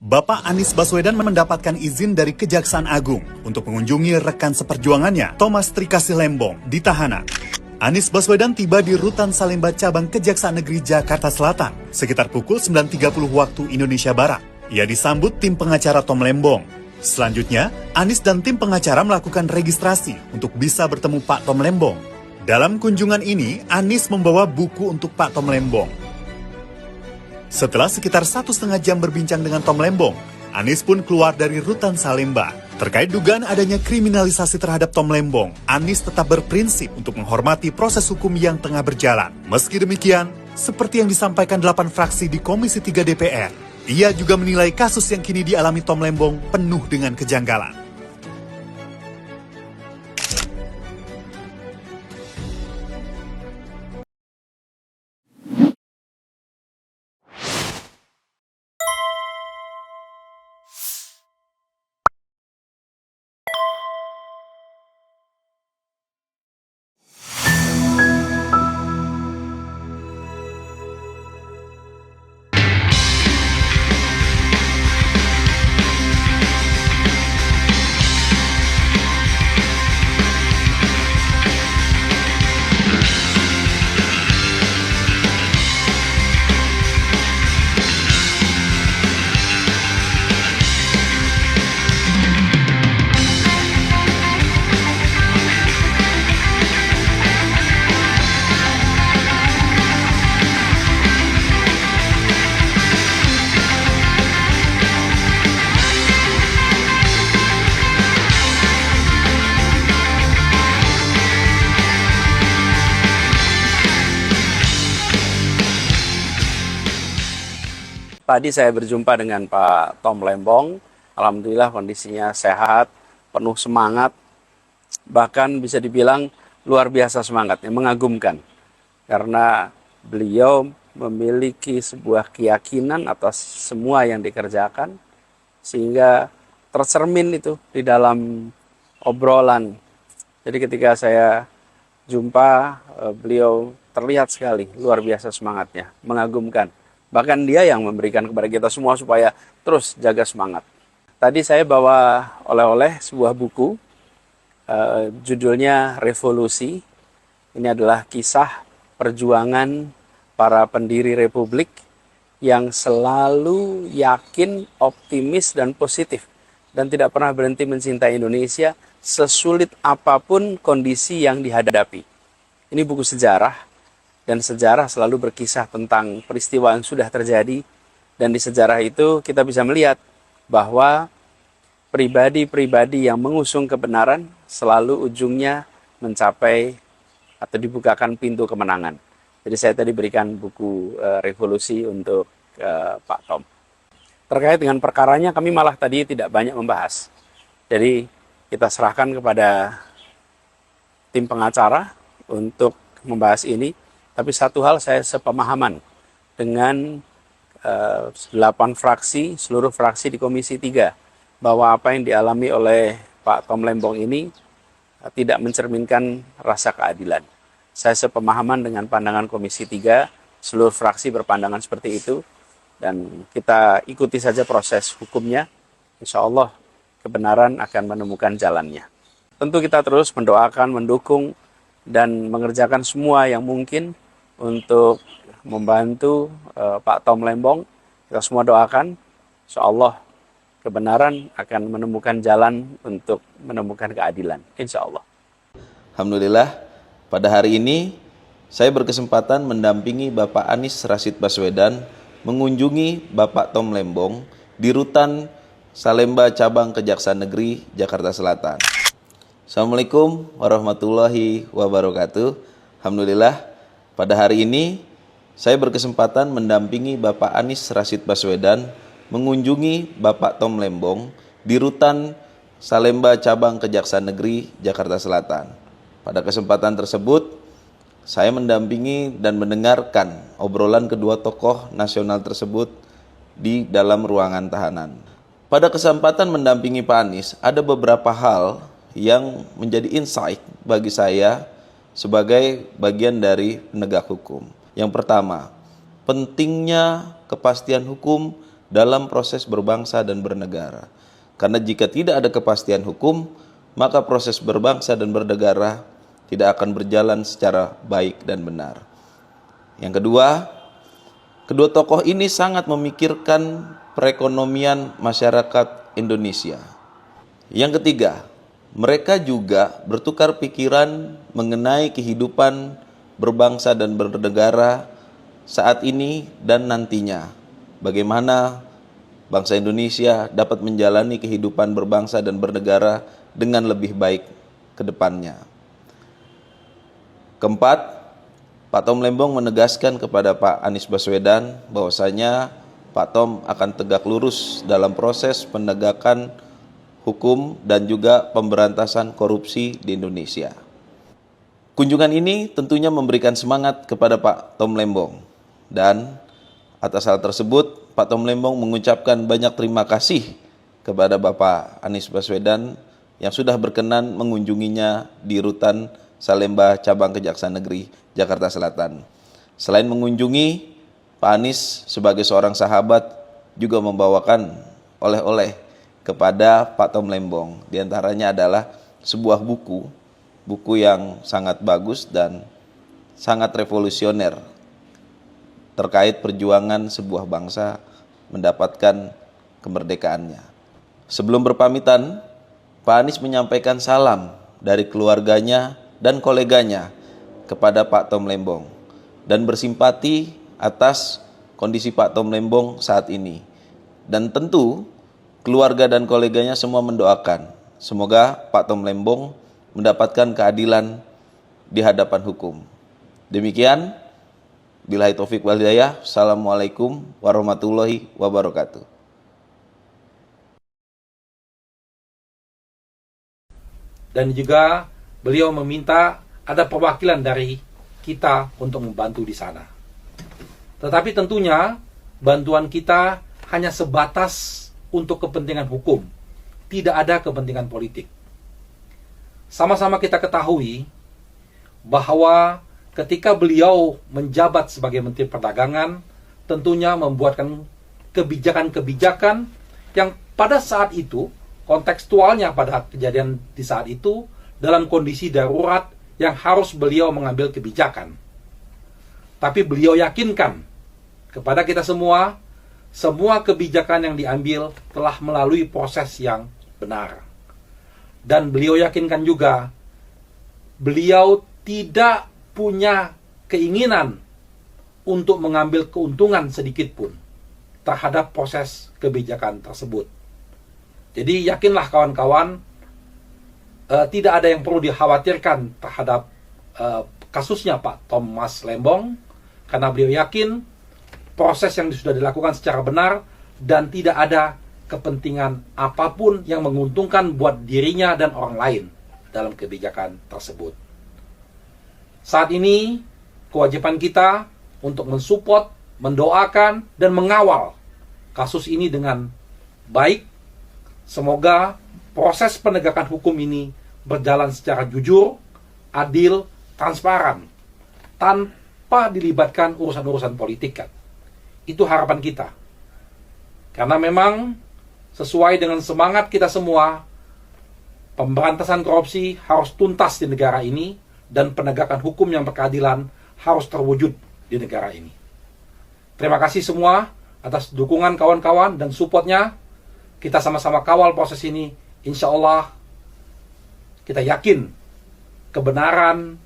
Bapak Anies Baswedan mendapatkan izin dari Kejaksaan Agung untuk mengunjungi rekan seperjuangannya, Thomas Trikasih Lembong, di tahanan. Anies Baswedan tiba di Rutan Salemba Cabang Kejaksaan Negeri Jakarta Selatan sekitar pukul 9.30 waktu Indonesia Barat. Ia disambut tim pengacara Tom Lembong. Selanjutnya, Anies dan tim pengacara melakukan registrasi untuk bisa bertemu Pak Tom Lembong. Dalam kunjungan ini, Anies membawa buku untuk Pak Tom Lembong. Setelah sekitar 1,5 jam berbincang dengan Tom Lembong, Anies pun keluar dari Rutan Salemba. Terkait dugaan adanya kriminalisasi terhadap Tom Lembong, Anies tetap berprinsip untuk menghormati proses hukum yang tengah berjalan. Meski demikian, seperti yang disampaikan 8 fraksi di Komisi 3 DPR, ia juga menilai kasus yang kini dialami Tom Lembong penuh dengan kejanggalan. Tadi saya berjumpa dengan Pak Tom Lembong, alhamdulillah kondisinya sehat, penuh semangat, bahkan bisa dibilang luar biasa semangatnya, mengagumkan. Karena beliau memiliki sebuah keyakinan atas semua yang dikerjakan, sehingga tercermin itu di dalam obrolan. Jadi ketika saya jumpa, beliau terlihat sekali luar biasa semangatnya, mengagumkan. Bahkan dia yang memberikan kepada kita semua supaya terus jaga semangat. Tadi saya bawa oleh-oleh sebuah buku, judulnya Revolusi. Ini adalah kisah perjuangan para pendiri Republik yang selalu yakin, optimis, dan positif. Dan tidak pernah berhenti mencintai Indonesia sesulit apapun kondisi yang dihadapi. Ini buku sejarah. Dan sejarah selalu berkisah tentang peristiwa yang sudah terjadi. Dan di sejarah itu kita bisa melihat bahwa pribadi-pribadi yang mengusung kebenaran selalu ujungnya mencapai atau dibukakan pintu kemenangan. Jadi saya tadi berikan buku Revolusi untuk Pak Tom. Terkait dengan perkaranya kami malah tadi tidak banyak membahas. Jadi kita serahkan kepada tim pengacara untuk membahas ini. Tapi satu hal saya sepemahaman dengan 8 fraksi, seluruh fraksi di Komisi 3, bahwa apa yang dialami oleh Pak Tom Lembong ini tidak mencerminkan rasa keadilan. Saya sepemahaman dengan pandangan Komisi 3, seluruh fraksi berpandangan seperti itu, dan kita ikuti saja proses hukumnya. Insya Allah kebenaran akan menemukan jalannya. Tentu kita terus mendoakan, mendukung, dan mengerjakan semua yang mungkin untuk membantu Pak Tom Lembong. Kita semua doakan, insya Allah kebenaran akan menemukan jalan untuk menemukan keadilan, insya Allah. Alhamdulillah, pada hari ini saya berkesempatan mendampingi Bapak Anies Rashid Baswedan mengunjungi Bapak Tom Lembong di Rutan Salemba Cabang Kejaksaan Negeri Jakarta Selatan. Assalamualaikum warahmatullahi wabarakatuh. Alhamdulillah, pada hari ini saya berkesempatan mendampingi Bapak Anies Rashid Baswedan mengunjungi Bapak Tom Lembong di Rutan Salemba Cabang Kejaksaan Negeri Jakarta Selatan. Pada kesempatan tersebut, saya mendampingi dan mendengarkan obrolan kedua tokoh nasional tersebut di dalam ruangan tahanan. Pada kesempatan mendampingi Pak Anies, ada beberapa hal yang menjadi insight bagi saya sebagai bagian dari penegak hukum. Yang pertama, pentingnya kepastian hukum dalam proses berbangsa dan bernegara. Karena jika tidak ada kepastian hukum, maka proses berbangsa dan bernegara tidak akan berjalan secara baik dan benar. Yang kedua, kedua tokoh ini sangat memikirkan perekonomian masyarakat Indonesia. Yang ketiga, mereka juga bertukar pikiran mengenai kehidupan berbangsa dan bernegara saat ini dan nantinya. Bagaimana bangsa Indonesia dapat menjalani kehidupan berbangsa dan bernegara dengan lebih baik ke depannya. Keempat, Pak Tom Lembong menegaskan kepada Pak Anies Baswedan bahwasanya Pak Tom akan tegak lurus dalam proses penegakan hukum dan juga pemberantasan korupsi di Indonesia. Kunjungan ini tentunya memberikan semangat kepada Pak Tom Lembong, dan atas hal tersebut Pak Tom Lembong mengucapkan banyak terima kasih kepada Bapak Anies Baswedan yang sudah berkenan mengunjunginya di Rutan Salemba Cabang Kejaksaan Negeri Jakarta Selatan. Selain mengunjungi, Pak Anies sebagai seorang sahabat juga membawakan oleh-oleh kepada Pak Tom Lembong. Di antaranya adalah sebuah buku yang sangat bagus dan sangat revolusioner terkait perjuangan sebuah bangsa mendapatkan kemerdekaannya. Sebelum berpamitan, Pak Anies menyampaikan salam dari keluarganya dan koleganya kepada Pak Tom Lembong dan bersimpati atas kondisi Pak Tom Lembong saat ini. Dan tentu keluarga dan koleganya semua mendoakan semoga Pak Tom Lembong mendapatkan keadilan di hadapan hukum. Demikian, billahi taufik wal hidayah. Assalamualaikum warahmatullahi wabarakatuh. Dan juga beliau meminta ada perwakilan dari kita untuk membantu di sana. Tetapi tentunya bantuan kita hanya sebatas untuk kepentingan hukum, tidak ada kepentingan politik. Sama-sama kita ketahui bahwa ketika beliau menjabat sebagai Menteri Perdagangan, tentunya membuatkan kebijakan-kebijakan yang pada saat itu, kontekstualnya pada kejadian di saat itu, dalam kondisi darurat yang harus beliau mengambil kebijakan. Tapi beliau yakinkan kepada kita semua kebijakan yang diambil telah melalui proses yang benar. Dan beliau yakinkan juga, beliau tidak punya keinginan untuk mengambil keuntungan sedikit pun terhadap proses kebijakan tersebut. Jadi yakinlah kawan-kawan, tidak ada yang perlu dikhawatirkan terhadap kasusnya Pak Thomas Lembong, karena beliau yakin proses yang sudah dilakukan secara benar dan tidak ada kepentingan apapun yang menguntungkan buat dirinya dan orang lain dalam kebijakan tersebut. Saat ini kewajiban kita untuk mensupport, mendoakan, dan mengawal kasus ini dengan baik. Semoga proses penegakan hukum ini berjalan secara jujur, adil, transparan, tanpa dilibatkan urusan-urusan politik. Itu harapan kita. Karena memang sesuai dengan semangat kita semua, pemberantasan korupsi harus tuntas di negara ini dan penegakan hukum yang berkeadilan harus terwujud di negara ini. Terima kasih semua atas dukungan kawan-kawan dan supportnya. Kita sama-sama kawal proses ini. Insya Allah kita yakin kebenaran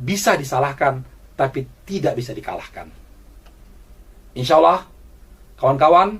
bisa disalahkan, tapi tidak bisa dikalahkan. Insya Allah, kawan-kawan,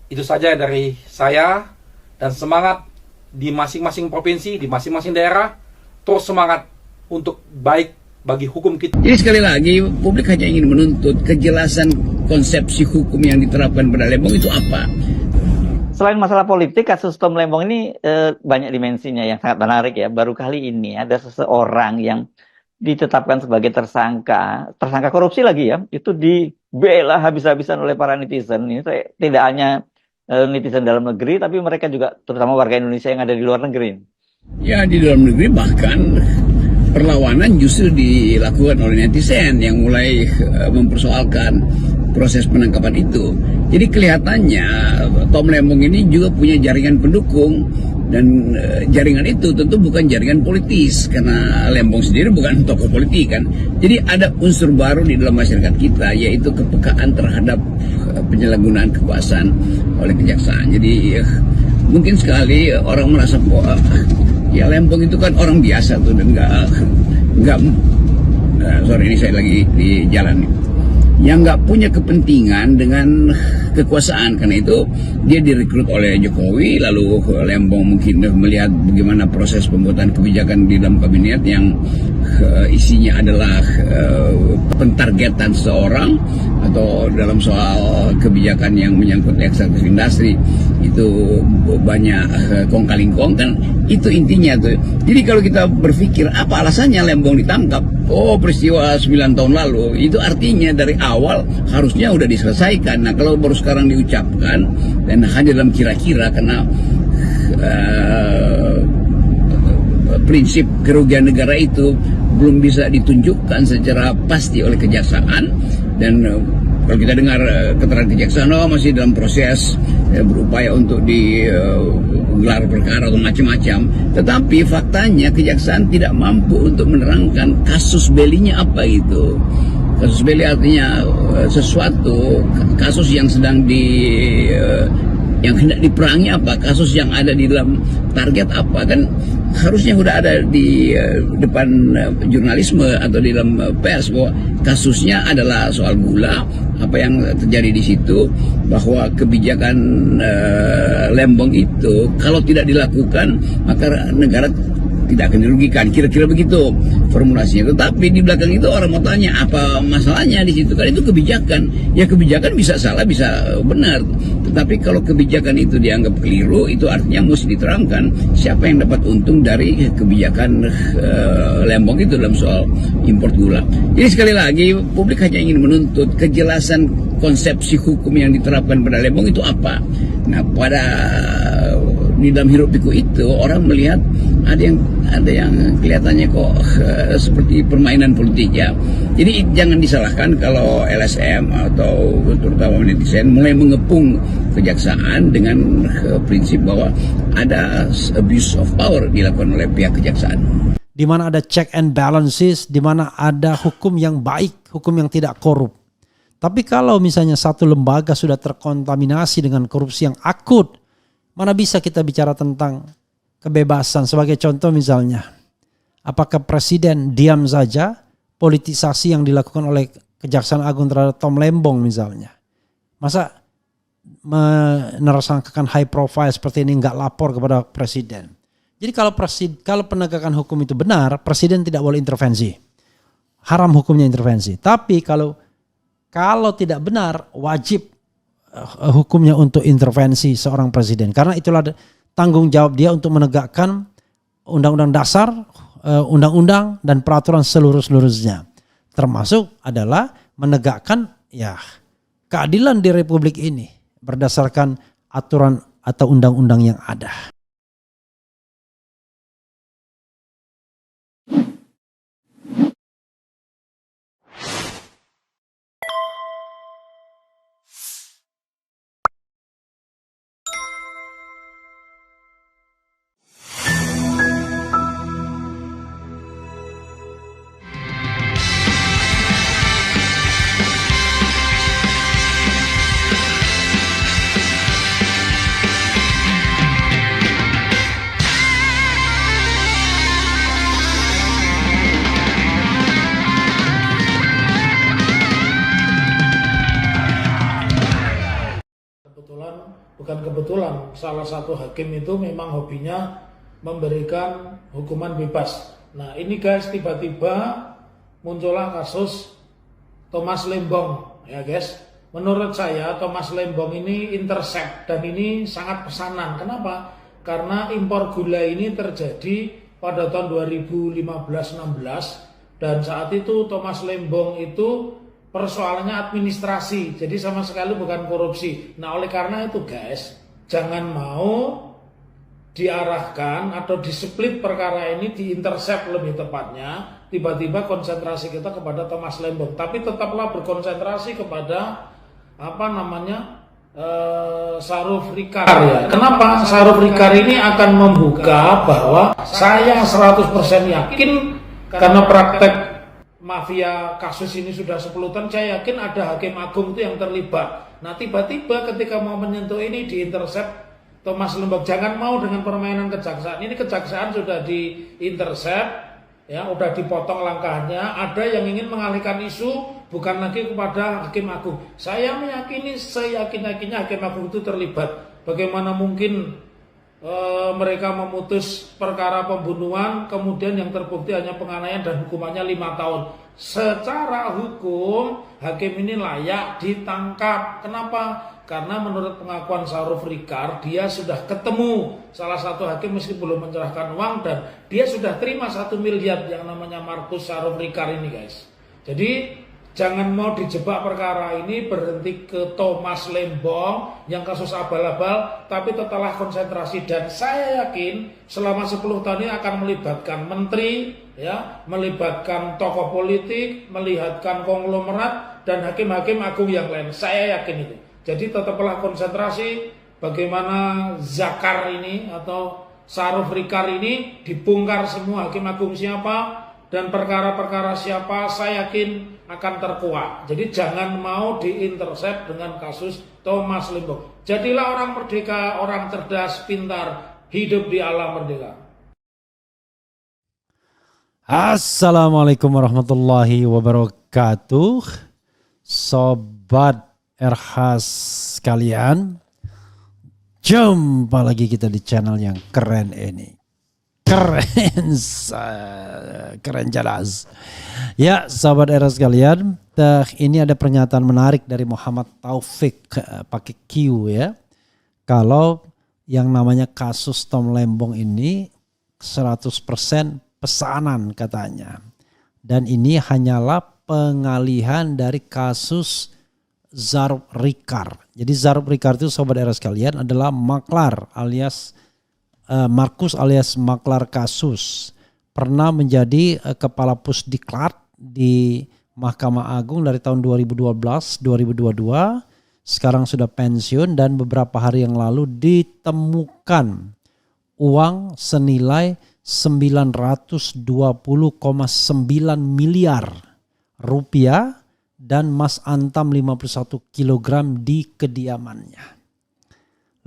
itu saja dari saya, dan semangat di masing-masing provinsi, di masing-masing daerah, terus semangat untuk baik bagi hukum kita. Jadi sekali lagi, publik hanya ingin menuntut kejelasan konsepsi hukum yang diterapkan pada Lembong itu apa. Selain masalah politik, kasus Tom Lembong ini banyak dimensinya yang sangat menarik ya. Baru kali ini ada seseorang yang ditetapkan sebagai tersangka korupsi lagi ya. Itu dibela habis-habisan oleh para netizen. Ini tidak hanya netizen dalam negeri, tapi mereka juga terutama warga Indonesia yang ada di luar negeri. Ya, di dalam negeri bahkan perlawanan justru dilakukan oleh netizen yang mulai mempersoalkan proses penangkapan itu. Jadi kelihatannya Tom Lembong ini juga punya jaringan pendukung, dan jaringan itu tentu bukan jaringan politis karena Lembong sendiri bukan tokoh politik kan. Jadi ada unsur baru di dalam masyarakat kita, yaitu kepekaan terhadap penyalahgunaan kekuasaan oleh kejaksaan. Jadi mungkin sekali orang merasa bahwa ya Lembong itu kan orang biasa tuh, dan nggak sorry ini saya lagi di jalan nih, yang nggak punya kepentingan dengan kekuasaan. Karena itu dia direkrut oleh Jokowi, lalu Lembong mungkin melihat bagaimana proses pembuatan kebijakan di dalam kabinet yang isinya adalah pentargetan seseorang, atau dalam soal kebijakan yang menyangkut ekstraktif industri itu banyak kong kali kong kan, itu intinya tuh. Jadi kalau kita berpikir apa alasannya Lembong ditangkap, oh peristiwa 9 tahun lalu, itu artinya dari awal harusnya udah diselesaikan. Nah kalau baru sekarang diucapkan dan hanya dalam kira-kira karena prinsip kerugian negara itu belum bisa ditunjukkan secara pasti oleh kejaksaan, dan kalau kita dengar keterangan kejaksaan, oh masih dalam proses berupaya untuk digelar perkara atau macam-macam. Tetapi faktanya kejaksaan tidak mampu untuk menerangkan kasus belinya apa itu. Kasus beli artinya sesuatu kasus yang sedang yang hendak diperangi apa, kasus yang ada di dalam target apa, kan harusnya sudah ada di depan jurnalisme atau di dalam pers bahwa kasusnya adalah soal gula, apa yang terjadi di situ, bahwa kebijakan Lembong itu kalau tidak dilakukan maka negara tidak akan dirugikan, kira-kira begitu formulasinya. Tetapi di belakang itu orang mau tanya apa masalahnya di situ, kan itu kebijakan. Ya kebijakan bisa salah bisa benar, tetapi kalau kebijakan itu dianggap keliru, itu artinya mesti diterangkan siapa yang dapat untung dari kebijakan Lembong itu dalam soal impor gula. Jadi sekali lagi publik hanya ingin menuntut kejelasan konsepsi hukum yang diterapkan pada Lembong itu apa. Nah di dalam hiruk pikuk itu orang melihat ada yang kelihatannya kok seperti permainan politik ya. Jadi jangan disalahkan kalau LSM atau terutama netizen mulai mengepung kejaksaan dengan prinsip bahwa ada abuse of power dilakukan oleh pihak kejaksaan. Di mana ada check and balances, di mana ada hukum yang baik, hukum yang tidak korup. Tapi kalau misalnya satu lembaga sudah terkontaminasi dengan korupsi yang akut, mana bisa kita bicara tentang kebebasan? Sebagai contoh misalnya, apakah presiden diam saja politisasi yang dilakukan oleh Kejaksaan Agung terhadap Tom Lembong misalnya? Masa menersangkakan high profile seperti ini nggak lapor kepada presiden? Jadi kalau penegakan hukum itu benar, presiden tidak boleh intervensi. Haram hukumnya intervensi. Tapi kalau tidak benar, wajib hukumnya untuk intervensi seorang presiden. Karena itulah tanggung jawab dia untuk menegakkan undang-undang dasar, undang-undang dan peraturan seluruh-seluruhnya. Termasuk adalah menegakkan keadilan di Republik ini berdasarkan aturan atau undang-undang yang ada. Bukan kebetulan salah satu hakim itu memang hobinya memberikan hukuman bebas. Nah ini guys, tiba-tiba muncullah kasus Thomas Lembong ya guys. Menurut saya Thomas Lembong ini intercept dan ini sangat pesanan. Kenapa? Karena impor gula ini terjadi pada tahun 2015-16 dan saat itu Thomas Lembong itu persoalannya administrasi, jadi sama sekali bukan korupsi. Nah oleh karena itu guys, jangan mau diarahkan atau diseplit perkara ini, diintercept lebih tepatnya, tiba-tiba konsentrasi kita kepada Thomas Lembong. Tapi tetaplah berkonsentrasi kepada Saruf Rikar ya. Kenapa Saruf Rikar ini akan membuka bahwa saya 100% yakin karena praktek mafia kasus ini sudah 10 tahun, saya yakin ada hakim agung itu yang terlibat. Nah tiba-tiba ketika mau menyentuh ini diintersep Thomas Lembong. Jangan mau dengan permainan kejaksaan. Ini kejaksaan sudah diintersep, ya, udah dipotong langkahnya. Ada yang ingin mengalihkan isu bukan lagi kepada hakim agung. Saya meyakini seyakin-yakinnya hakim agung itu terlibat. Bagaimana mungkin mereka memutus perkara pembunuhan, kemudian yang terbukti hanya penganiayaan dan hukumannya 5 tahun. Secara hukum, hakim ini layak ditangkap. Kenapa? Karena menurut pengakuan Saruf Rikar, dia sudah ketemu salah satu hakim meski belum menyerahkan uang, dan dia sudah terima 1 miliar yang namanya Markus Saruf Rikar ini, guys. Jadi jangan mau dijebak perkara ini berhenti ke Thomas Lembong yang kasus abal-abal, tapi tetaplah konsentrasi. Dan saya yakin selama 10 tahun ini akan melibatkan menteri, ya, melibatkan tokoh politik, melibatkan konglomerat dan hakim-hakim agung yang lain. Saya yakin itu. Jadi tetaplah konsentrasi bagaimana Zakar ini atau Saruf Rikar ini dibongkar semua, hakim agung siapa dan perkara-perkara siapa, saya yakin akan terkuak. Jadi jangan mau diintersep dengan kasus Thomas Lembong. Jadilah orang merdeka, orang cerdas, pintar, hidup di alam merdeka. Assalamualaikum warahmatullahi wabarakatuh. Sobat RH sekalian, jumpa lagi kita di channel yang keren ini. Keren jelas. Ya, sahabat era sekalian, ini ada pernyataan menarik dari Muhammad Taufik pakai Q ya. Kalau yang namanya kasus Tom Lembong ini 100% pesanan katanya. Dan ini hanyalah pengalihan dari kasus Saruf Rikar. Jadi Saruf Rikar itu sobat era sekalian adalah maklar alias Markus alias maklar kasus, pernah menjadi kepala Pusdiklat di Mahkamah Agung dari tahun 2012-2022, sekarang sudah pensiun, dan beberapa hari yang lalu ditemukan uang senilai 920,9 miliar rupiah dan emas antam 51 kg di kediamannya.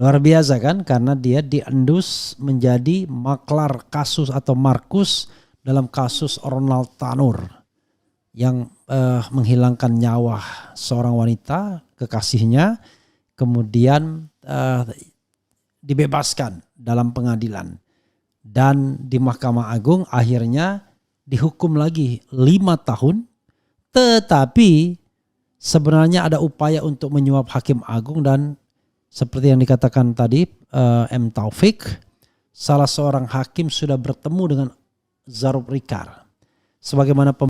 Luar biasa kan, karena dia diendus menjadi maklar kasus atau Markus dalam kasus Ronald Tanur yang menghilangkan nyawa seorang wanita, kekasihnya, kemudian dibebaskan dalam pengadilan. Dan di Mahkamah Agung akhirnya dihukum lagi 5 tahun, tetapi sebenarnya ada upaya untuk menyuap Hakim Agung, dan seperti yang dikatakan tadi M. Taufik, salah seorang hakim sudah bertemu dengan Saruf Rikar. Sebagaimana